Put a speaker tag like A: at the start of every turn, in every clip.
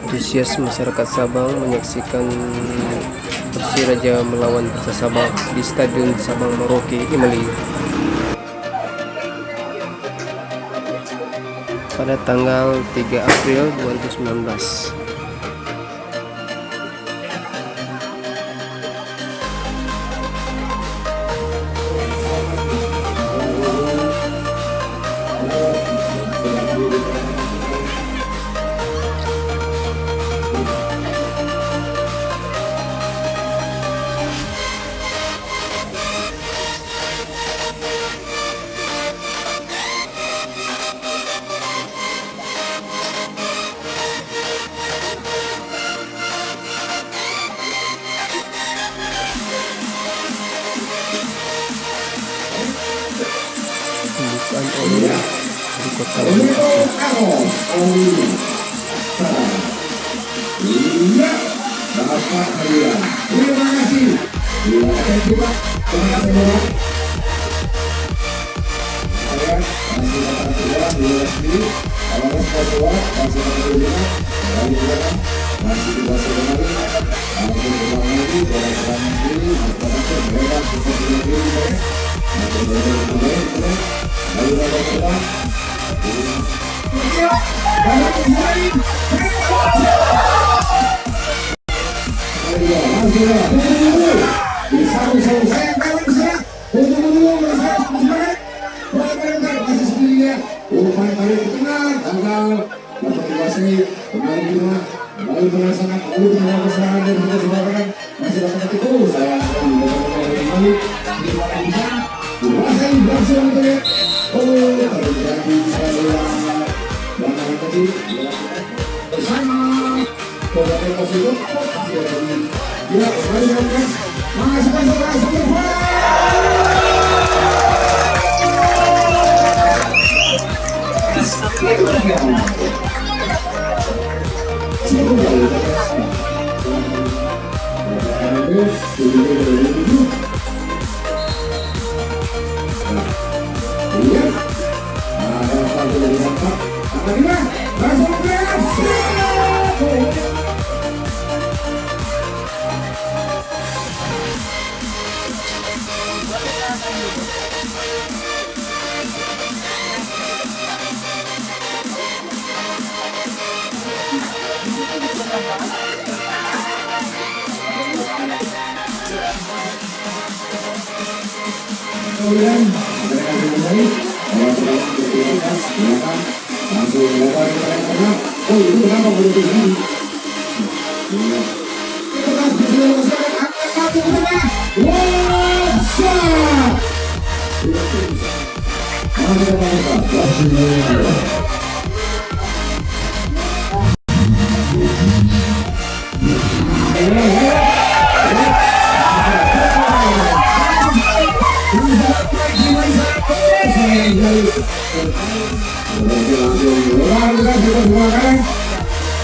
A: Antusias masyarakat Sabang menyaksikan Persiraja melawan Persa Sabang di Stadion Sabang Merauke Imlek pada tanggal 3 April 2019. Pembukaan oleh di Kota
B: Terima kasih.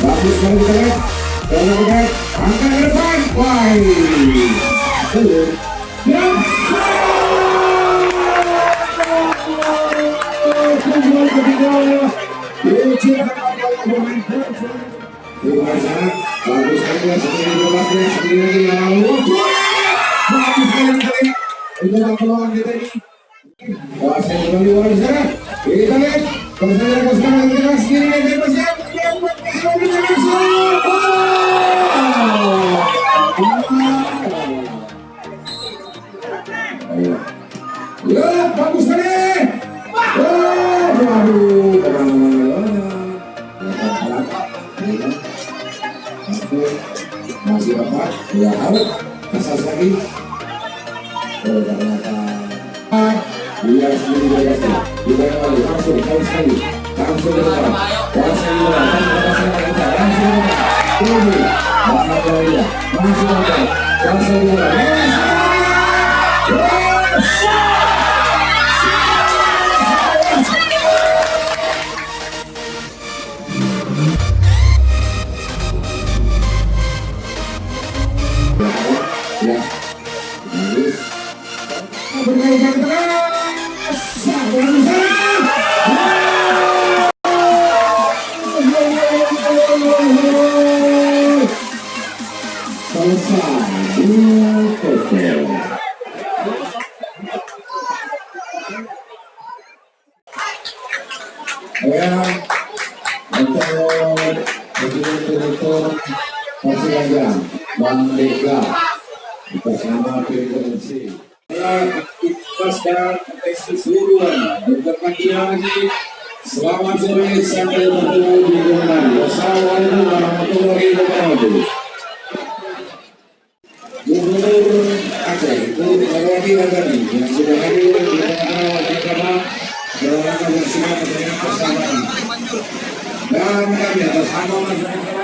B: Bagus sekali kita lihat. Kalau kita angkat ke depan, wah, bagus sekali. Masih dapat, ya out, asas lagi. Ternyata dia sendiri berhasil. Dia langsung kali sekali, langsung ke depan. Langsung ke depan, langsung ke depan. Langsung ke depan. bersama PWNC. Aktivitas dan keseluruhan berkepanjangan lagi. Selamat sore sampai bertemu di kemudian. Wassalamualaikum warahmatullahi wabarakatuh. Gubernur Aceh, Bu Marwati Magadi yang sudah hadir di tengah-tengah bersama dalam menyaksikan pertandingan persahabatan. Dan kami atas nama masyarakat